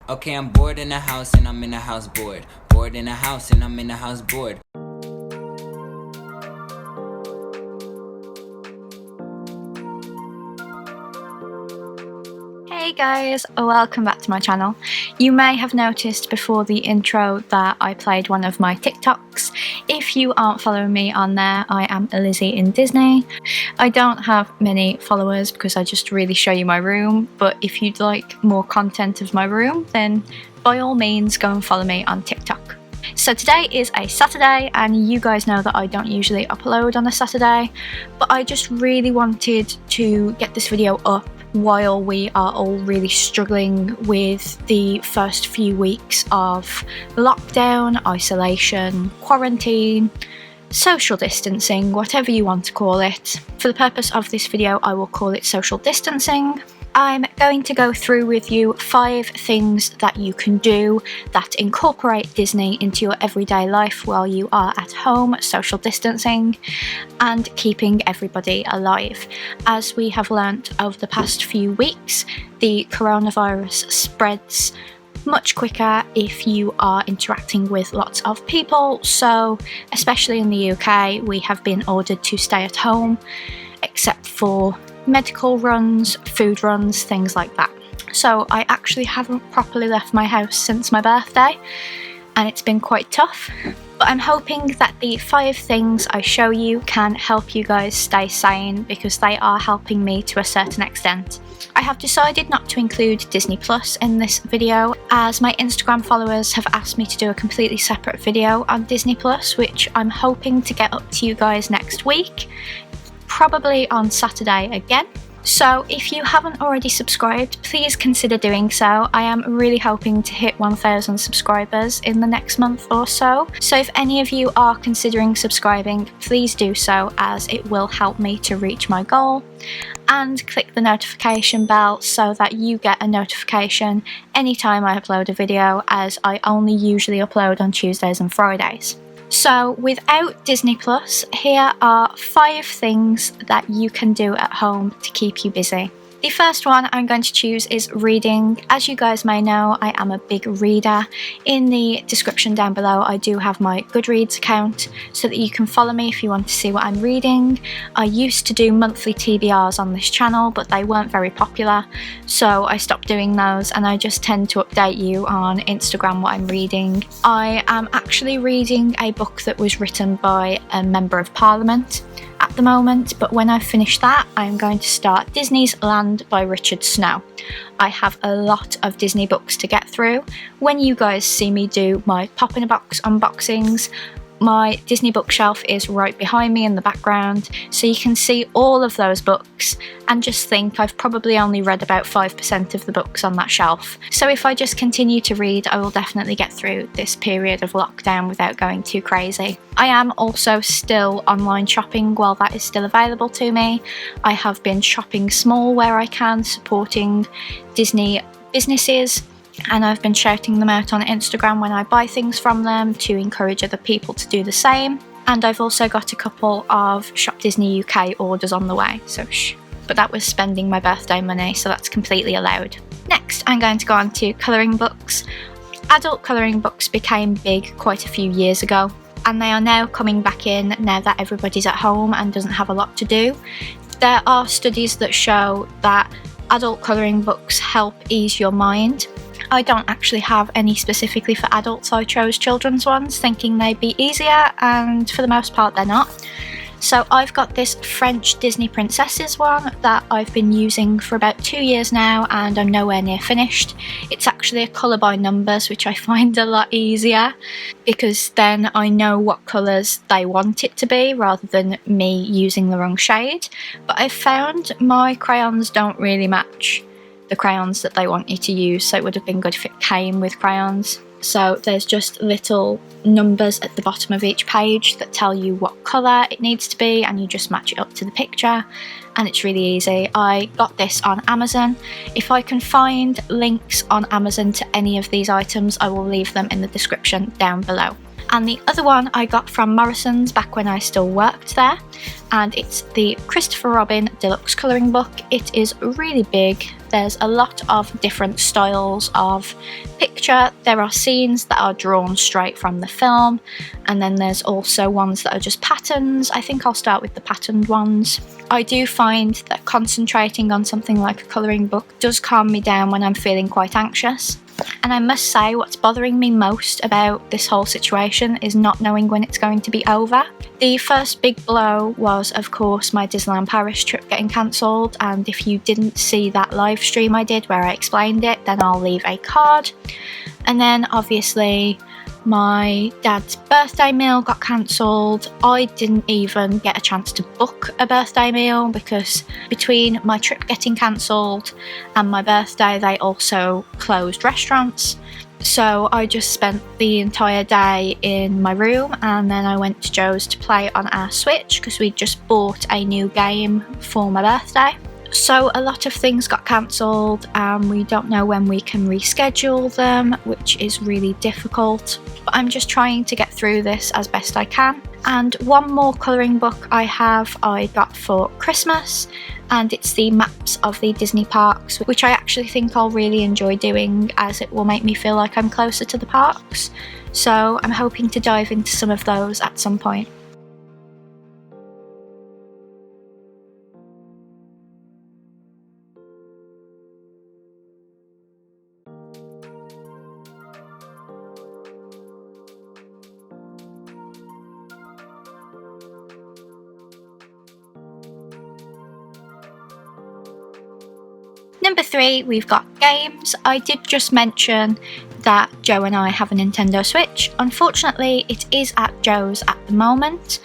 Okay, I'm bored in the house and I'm in the house bored. Bored in the house and I'm in the house bored. Hey guys, welcome back to my channel. You may have noticed before the intro that I played one of my TikToks. If you aren't following me on there, I am Lizzie in Disney. I don't have many followers because I just really show you my room, but if you'd like more content of my room, then by all means go and follow me on TikTok. So today is a Saturday, and you guys know that I don't usually upload on a Saturday, but I just really wanted to get this video up while we are all really struggling with the first few weeks of lockdown, isolation, quarantine, social distancing, whatever you want to call it. For the purpose of this video, I will call it social distancing. I'm going to go through with you 5 things that you can do that incorporate Disney into your everyday life while you are at home social distancing and keeping everybody alive. As we have learnt over the past few weeks, the coronavirus spreads much quicker if you are interacting with lots of people, so especially in the UK we have been ordered to stay at home except for medical runs, food runs, things like that. So I actually haven't properly left my house since my birthday, and it's been quite tough. But I'm hoping that the 5 things I show you can help you guys stay sane, because they are helping me to a certain extent. I have decided not to include Disney Plus in this video, as my Instagram followers have asked me to do a completely separate video on Disney Plus, which I'm hoping to get up to you guys next week. Probably on Saturday again. So if you haven't already subscribed, please consider doing so. I am really hoping to hit 1,000 subscribers in the next month or so. So if any of you are considering subscribing, please do so, as it will help me to reach my goal. And click the notification bell so that you get a notification anytime I upload a video, as I only usually upload on Tuesdays and Fridays. So without Disney Plus, here are 5 things that you can do at home to keep you busy. The first one I'm going to choose is reading. As you guys may know, I am a big reader. In the description down below I do have my Goodreads account so that you can follow me if you want to see what I'm reading. I used to do monthly TBRs on this channel, but they weren't very popular, so I stopped doing those, and I just tend to update you on Instagram what I'm reading. I am actually reading a book that was written by a Member of Parliament at the moment, but when I finish that I'm going to start Disney's Land by Richard Snow. I have a lot of Disney books to get through. When you guys see me do my Pop in a Box unboxings, my Disney bookshelf is right behind me in the background, so you can see all of those books and just think I've probably only read about 5% of the books on that shelf. So if I just continue to read, I will definitely get through this period of lockdown without going too crazy. I am also still online shopping while that is still available to me. I have been shopping small where I can, supporting Disney businesses, and I've been shouting them out on Instagram when I buy things from them to encourage other people to do the same. And I've also got a couple of Shop Disney UK orders on the way, so shh. But that was spending my birthday money, so that's completely allowed. Next, I'm going to go on to colouring books. Adult colouring books became big quite a few years ago, and they are now coming back in now that everybody's at home and doesn't have a lot to do. There are studies that show that adult colouring books help ease your mind. I don't actually have any specifically for adults. I chose children's ones thinking they'd be easier, and for the most part they're not. So I've got this French Disney Princesses one that I've been using for about 2 years now, and I'm nowhere near finished. It's actually a colour by numbers, which I find a lot easier, because then I know what colours they want it to be rather than me using the wrong shade. But I've found my crayons don't really match the crayons that they want you to use, so it would have been good if it came with crayons. So there's just little numbers at the bottom of each page that tell you what colour it needs to be, and you just match it up to the picture, and it's really easy. I got this on Amazon. If I can find links on Amazon to any of these items, I will leave them in the description down below. and the other one I got from Morrison's back when I still worked there, and it's the Christopher Robin Deluxe Colouring Book. It is really big. There's a lot of different styles of picture. There are scenes that are drawn straight from the film, and then there's also ones that are just patterns. I think I'll start with the patterned ones. I do find that concentrating on something like a colouring book does calm me down when I'm feeling quite anxious. And I must say, what's bothering me most about this whole situation is not knowing when it's going to be over. The first big blow was, of course, my Disneyland Paris trip getting cancelled, and if you didn't see that live stream I did where I explained it, then I'll leave a card. And then obviously my dad's birthday meal got cancelled. I didn't even get a chance to book a birthday meal because between my trip getting cancelled and my birthday, they also closed restaurants. So I just spent the entire day in my room, and then I went to Joe's to play on our Switch because we just bought a new game for my birthday. So a lot of things got cancelled, and we don't know when we can reschedule them, which is really difficult. But I'm just trying to get through this as best I can. And one more colouring book I got for Christmas, and it's the maps of the Disney parks, which I actually think I'll really enjoy doing as it will make me feel like I'm closer to the parks. So I'm hoping to dive into some of those at some point. Number 3, we've got games. I did just mention that Joe and I have a Nintendo Switch. Unfortunately, it is at Joe's at the moment,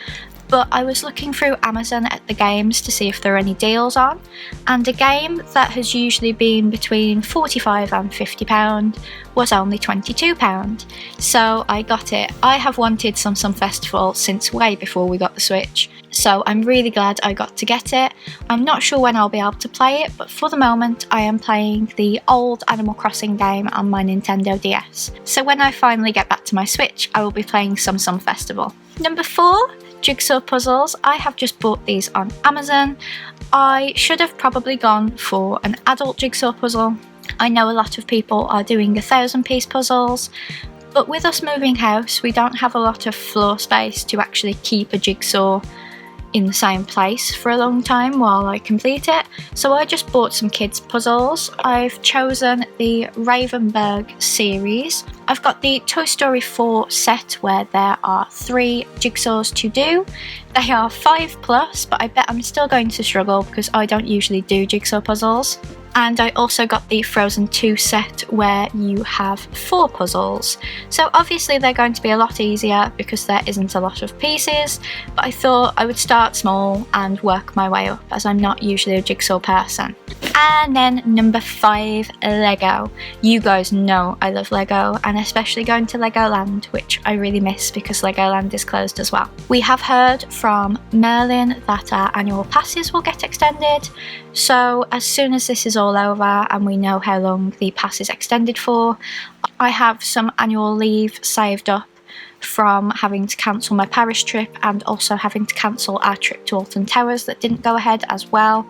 but I was looking through Amazon at the games to see if there are any deals on, and a game that has usually been between £45 and £50 was only £22. So I got it. I have wanted Some Festival since way before we got the Switch, so I'm really glad I got to get it. I'm not sure when I'll be able to play it, but for the moment I am playing the old Animal Crossing game on my Nintendo DS. So when I finally get back to my Switch, I will be playing Some Festival. Number 4, jigsaw puzzles. I have just bought these on Amazon. I should have probably gone for an adult jigsaw puzzle. I know a lot of people are doing 1,000-piece puzzles, but with us moving house, we don't have a lot of floor space to actually keep a jigsaw in the same place for a long time while I complete it. So I just bought some kids puzzles. I've chosen the Ravenberg series. I've got the Toy Story 4 set where there are 3 jigsaws to do. They are 5+, but I bet I'm still going to struggle because I don't usually do jigsaw puzzles. And I also got the Frozen 2 set where you have 4 puzzles. So obviously they're going to be a lot easier because there isn't a lot of pieces, but I thought I would start small and work my way up as I'm not usually a jigsaw person. And then number 5, Lego. You guys know I love Lego, and especially going to Legoland, which I really miss because Legoland is closed as well. We have heard from Merlin that our annual passes will get extended, so as soon as this is all over and we know how long the pass is extended for, I have some annual leave saved up from having to cancel my Paris trip and also having to cancel our trip to Alton Towers that didn't go ahead as well.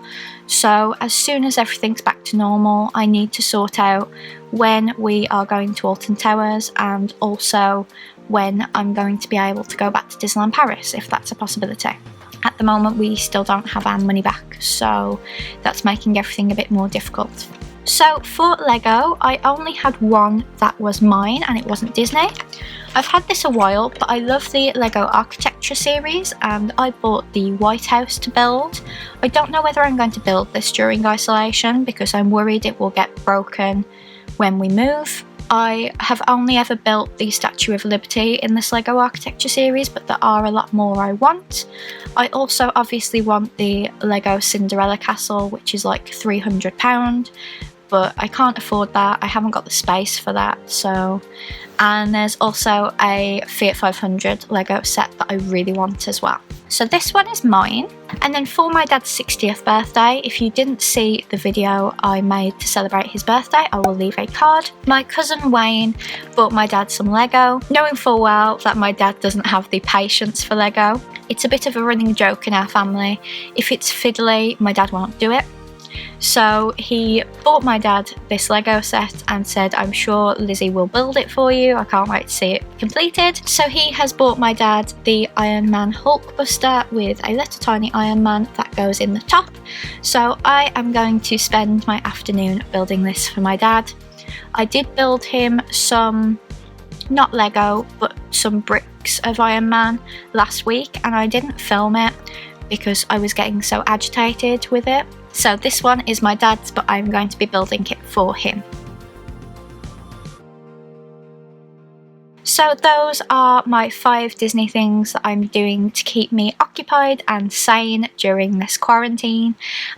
So as soon as everything's back to normal, I need to sort out when we are going to Alton Towers and also when I'm going to be able to go back to Disneyland Paris, if that's a possibility. At the moment we still don't have our money back, so that's making everything a bit more difficult. So for Lego, I only had one that was mine and it wasn't Disney. I've had this a while, but I love the Lego Architecture series and I bought the White House to build. I don't know whether I'm going to build this during isolation because I'm worried it will get broken when we move. I have only ever built the Statue of Liberty in this Lego Architecture series, but there are a lot more I want. I also obviously want the Lego Cinderella Castle, which is like £300, but I can't afford that. I haven't got the space for that. So, and there's also a Fiat 500 Lego set that I really want as well. So this one is mine. And then for my dad's 60th birthday, if you didn't see the video I made to celebrate his birthday, I will leave a card. My cousin Wayne bought my dad some Lego, knowing full well that my dad doesn't have the patience for Lego. It's a bit of a running joke in our family. If it's fiddly, my dad won't do it. So he bought my dad this Lego set and said, I'm sure Lizzie will build it for you. I can't wait to see it completed. So he has bought my dad the Iron Man Hulkbuster with a little tiny Iron Man that goes in the top. So I am going to spend my afternoon building this for my dad. I did build him some, not Lego, but some bricks of Iron Man last week, and I didn't film it because I was getting so agitated with it. So this one is my dad's, but I'm going to be building it for him. So those are my 5 Disney things that I'm doing to keep me occupied and sane during this quarantine.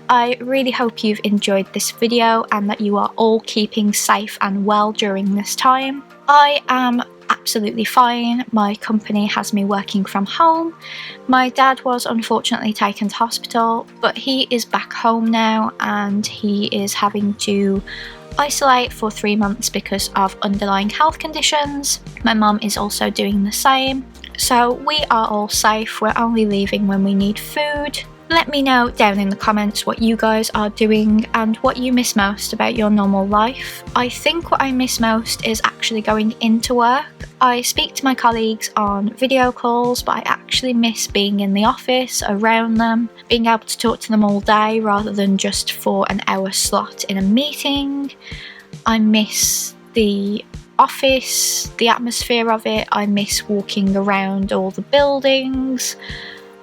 I really hope you've enjoyed this video and that you are all keeping safe and well during this time. I am absolutely fine. My company has me working from home. My dad was unfortunately taken to hospital, but he is back home now and he is having to isolate for 3 months because of underlying health conditions. My mum is also doing the same. So we are all safe. We're only leaving when we need food. Let me know down in the comments what you guys are doing and what you miss most about your normal life. I think what I miss most is actually going into work. I speak to my colleagues on video calls, but I actually miss being in the office, around them, being able to talk to them all day rather than just for an hour slot in a meeting. I miss the office, the atmosphere of it. I miss walking around all the buildings.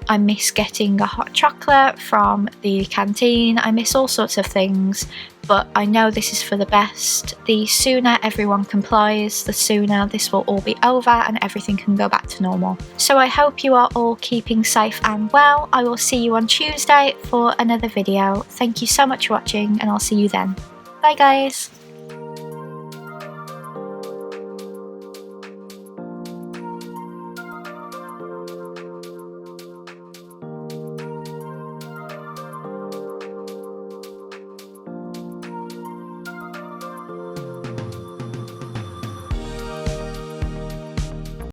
I miss getting a hot chocolate from the canteen. I miss all sorts of things, but I know this is for the best. The sooner everyone complies, the sooner this will all be over and everything can go back to normal. So I hope you are all keeping safe and well. I will see you on Tuesday for another video. Thank you so much for watching and I'll see you then. Bye guys!